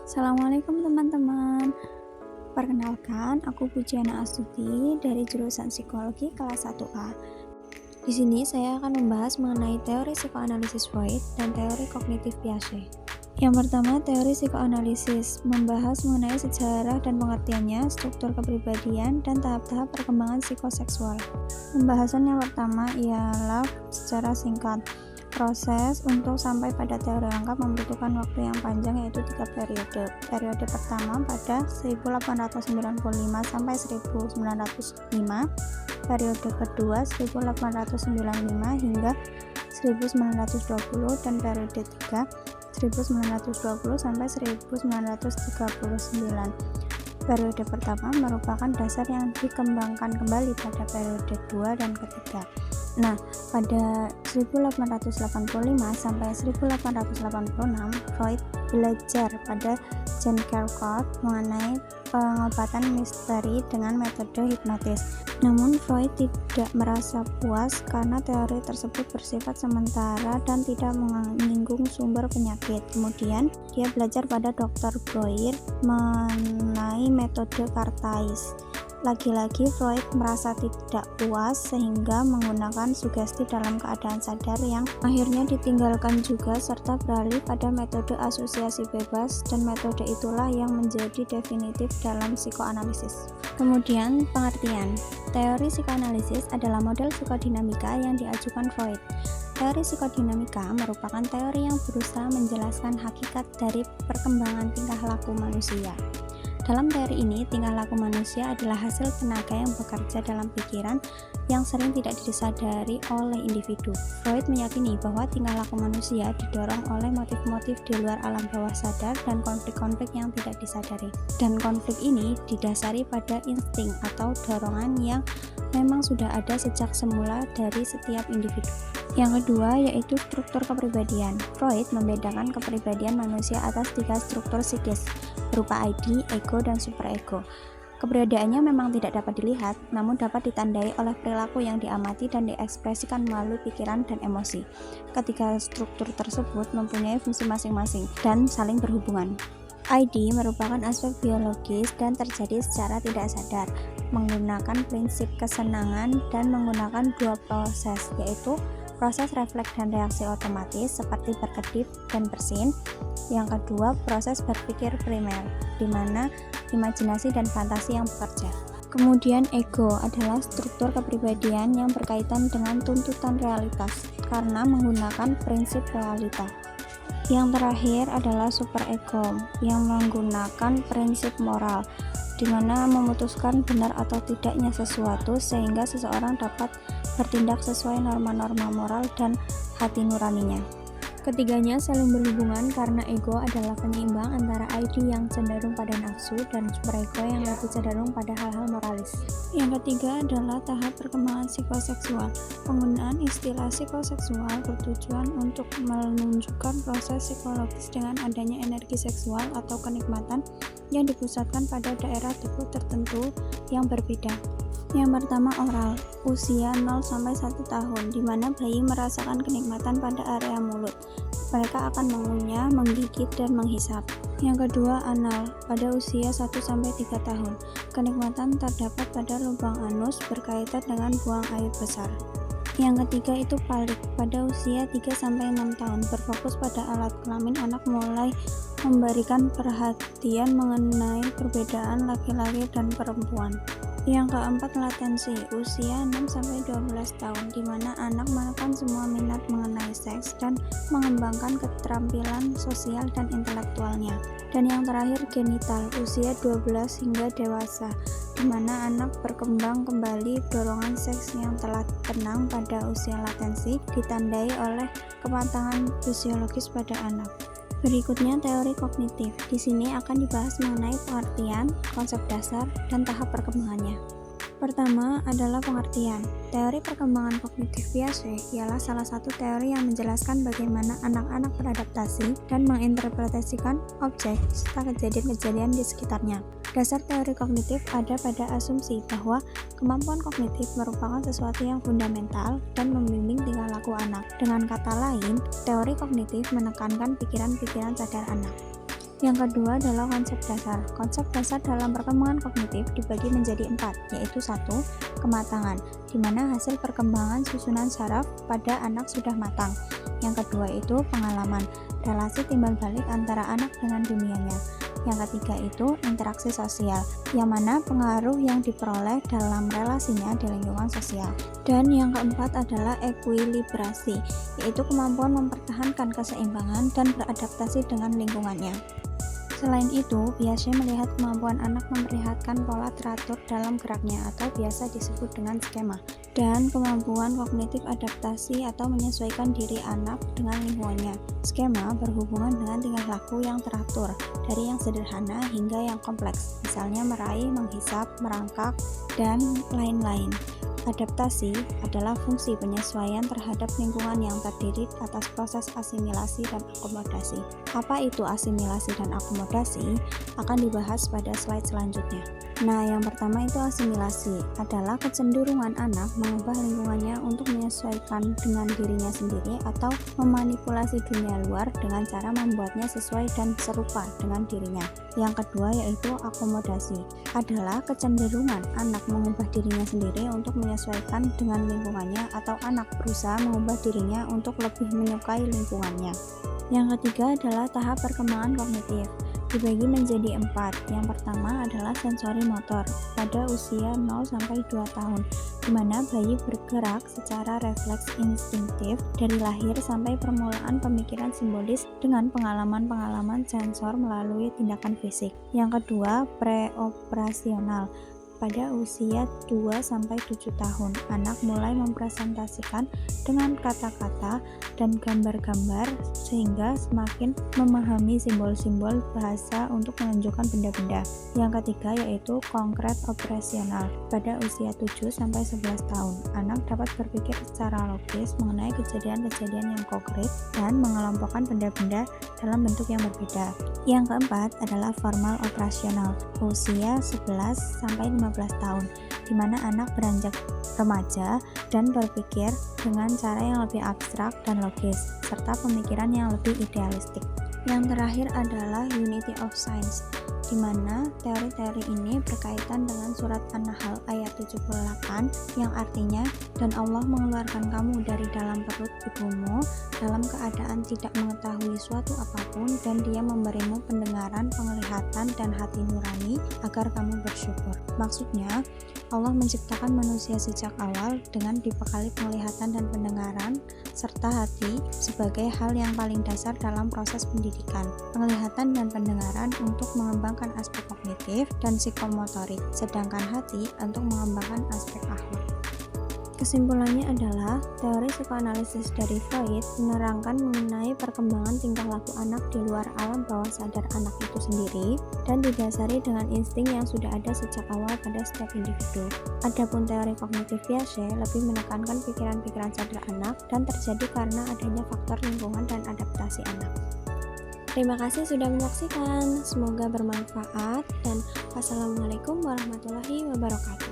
Assalamualaikum teman-teman. Perkenalkan, aku Pujiana Astuti dari jurusan Psikologi kelas 1A. Di sini saya akan membahas mengenai teori psikoanalisis Freud dan teori kognitif Piaget. Yang pertama, teori psikoanalisis membahas mengenai sejarah dan pengertiannya, struktur kepribadian, dan tahap-tahap perkembangan psikoseksual. Pembahasan yang pertama ialah secara singkat. Proses untuk sampai pada teori lengkap membutuhkan waktu yang panjang, yaitu 3 periode. Periode pertama pada 1895 sampai 1905, periode kedua 1895 hingga 1920, dan periode 3 1920 sampai 1939. Periode pertama merupakan dasar yang dikembangkan kembali pada periode 2 dan ketiga. Nah, pada 1885 sampai 1886, Freud belajar pada John Carlcott mengenai pengobatan misteri dengan metode hipnotis. Namun, Freud tidak merasa puas karena teori tersebut bersifat sementara dan tidak menyinggung sumber penyakit. Kemudian, dia belajar pada Dr. Breuer mengenai metode Cartesius. Lagi-lagi Freud merasa tidak puas sehingga menggunakan sugesti dalam keadaan sadar yang akhirnya ditinggalkan juga, serta beralih pada metode asosiasi bebas, dan metode itulah yang menjadi definitif dalam psikoanalisis. Kemudian pengertian. Teori psikoanalisis adalah model psikodinamika yang diajukan Freud. Teori psikodinamika merupakan teori yang berusaha menjelaskan hakikat dari perkembangan tingkah laku manusia. Dalam teori ini, tingkah laku manusia adalah hasil tenaga yang bekerja dalam pikiran yang sering tidak disadari oleh individu. Freud meyakini bahwa tingkah laku manusia didorong oleh motif-motif di luar alam bawah sadar dan konflik-konflik yang tidak disadari. Dan konflik ini didasari pada insting atau dorongan yang memang sudah ada sejak semula dari setiap individu. Yang kedua yaitu struktur kepribadian. Freud membedakan kepribadian manusia atas 3 struktur psikis berupa ID, ego, dan superego. Keberadaannya memang tidak dapat dilihat, namun dapat ditandai oleh perilaku yang diamati dan diekspresikan melalui pikiran dan emosi. Ketiga struktur tersebut mempunyai fungsi masing-masing dan saling berhubungan. ID merupakan aspek biologis dan terjadi secara tidak sadar, menggunakan prinsip kesenangan dan menggunakan 2 proses, yaitu proses refleks dan reaksi otomatis seperti berkedip dan bersin. Yang kedua, proses berpikir primer, di mana imajinasi dan fantasi yang bekerja. Kemudian ego adalah struktur kepribadian yang berkaitan dengan tuntutan realitas karena menggunakan prinsip realita. Yang terakhir adalah superego yang menggunakan prinsip moral, di mana memutuskan benar atau tidaknya sesuatu sehingga seseorang dapat bertindak sesuai norma-norma moral dan hati nuraninya. Ketiganya saling berhubungan karena ego adalah penyeimbang antara ID yang cenderung pada nafsu dan superego yang lebih cenderung pada hal-hal moralis. Yang ketiga adalah tahap perkembangan psikoseksual. Penggunaan istilah psikoseksual bertujuan untuk menunjukkan proses psikologis dengan adanya energi seksual atau kenikmatan yang dipusatkan pada daerah tubuh tertentu yang berbeda. Yang pertama, oral, usia 0-1 tahun, di mana bayi merasakan kenikmatan pada area mulut. Mereka akan mengunyah, menggigit, dan menghisap. Yang kedua, anal, pada usia 1-3 tahun. Kenikmatan terdapat pada lubang anus berkaitan dengan buang air besar. Yang ketiga itu palik, pada usia 3-6 tahun, berfokus pada alat kelamin. Anak mulai memberikan perhatian mengenai perbedaan laki-laki dan perempuan. Yang keempat, latensi, usia 6-12 tahun, di mana anak menekan semua minat mengenai seks dan mengembangkan keterampilan sosial dan intelektualnya. Dan yang terakhir, genital, usia 12 hingga dewasa, di mana anak berkembang kembali. Dorongan seks yang telah tenang pada usia latensi ditandai oleh kematangan fisiologis pada anak. Berikutnya teori kognitif. Di sini akan dibahas mengenai pengertian, konsep dasar, dan tahap perkembangannya. Pertama adalah pengertian. Teori perkembangan kognitif Piaget ialah salah satu teori yang menjelaskan bagaimana anak-anak beradaptasi dan menginterpretasikan objek serta kejadian-kejadian di sekitarnya. Dasar teori kognitif ada pada asumsi bahwa kemampuan kognitif merupakan sesuatu yang fundamental dan membimbing tingkah laku anak. Dengan kata lain, teori kognitif menekankan pikiran-pikiran sadar anak. Yang kedua adalah konsep dasar. Konsep dasar dalam perkembangan kognitif dibagi menjadi 4, yaitu 1. Kematangan, di mana hasil perkembangan susunan saraf pada anak sudah matang. Yang kedua itu pengalaman, relasi timbal balik antara anak dengan dunianya. Yang ketiga itu interaksi sosial, yang mana pengaruh yang diperoleh dalam relasinya di lingkungan sosial. Dan yang keempat adalah ekuilibrasi, yaitu kemampuan mempertahankan keseimbangan dan beradaptasi dengan lingkungannya. Selain itu, biasanya melihat kemampuan anak memperlihatkan pola teratur dalam geraknya atau biasa disebut dengan skema, dan kemampuan kognitif adaptasi atau menyesuaikan diri anak dengan lingkungannya. Skema berhubungan dengan tingkah laku yang teratur, dari yang sederhana hingga yang kompleks, misalnya meraih, menghisap, merangkak, dan lain-lain. Adaptasi adalah fungsi penyesuaian terhadap lingkungan yang terdiri atas proses asimilasi dan akomodasi. Apa itu asimilasi dan akomodasi? Akan dibahas pada slide selanjutnya. Nah, yang pertama itu asimilasi, adalah kecenderungan anak mengubah lingkungannya untuk menyesuaikan dengan dirinya sendiri atau memanipulasi dunia luar dengan cara membuatnya sesuai dan serupa dengan dirinya. Yang kedua yaitu akomodasi, adalah kecenderungan anak mengubah dirinya sendiri untuk menyesuaikan dengan lingkungannya atau anak berusaha mengubah dirinya untuk lebih menyukai lingkungannya. Yang ketiga adalah tahap perkembangan kognitif, dibagi menjadi 4. Yang pertama adalah sensori motor pada usia 0-2 tahun, di mana bayi bergerak secara refleks instinktif dari lahir sampai permulaan pemikiran simbolis dengan pengalaman-pengalaman sensor melalui tindakan fisik. Yang kedua, preoperasional. Pada usia 2-7 tahun, anak mulai mempresentasikan dengan kata-kata dan gambar-gambar sehingga semakin memahami simbol-simbol bahasa untuk menunjukkan benda-benda. Yang ketiga yaitu konkret operasional. Pada usia 7-11 tahun, anak dapat berpikir secara logis mengenai kejadian-kejadian yang konkret dan mengelompokkan benda-benda dalam bentuk yang berbeda. Yang keempat adalah formal operasional, usia 11-15 tahun, di mana anak beranjak remaja dan berpikir dengan cara yang lebih abstrak dan logis, serta pemikiran yang lebih idealistik. Yang terakhir adalah unity of science, di mana teori-teori ini berkaitan dengan surat An-Nahl ayat 78 yang artinya, dan Allah mengeluarkan kamu dari dalam perut ibumu dalam keadaan tidak mengetahui suatu apapun, dan Dia memberimu pendengaran, penglihatan, dan hati nurani agar kamu bersyukur. Maksudnya, Allah menciptakan manusia sejak awal dengan dibekali penglihatan dan pendengaran serta hati sebagai hal yang paling dasar dalam proses pendidikan. Penglihatan dan pendengaran untuk mengembangkan aspek kognitif dan psikomotorik, sedangkan hati untuk mengembangkan aspek akhlak. Kesimpulannya adalah, teori psikoanalisis dari Freud menerangkan mengenai perkembangan tingkah laku anak di luar alam bawah sadar anak itu sendiri dan didasari dengan insting yang sudah ada sejak awal pada setiap individu. Adapun teori kognitif Piaget lebih menekankan pikiran-pikiran sadar anak dan terjadi karena adanya faktor lingkungan dan adaptasi anak. Terima kasih sudah menyaksikan, semoga bermanfaat dan wassalamualaikum warahmatullahi wabarakatuh.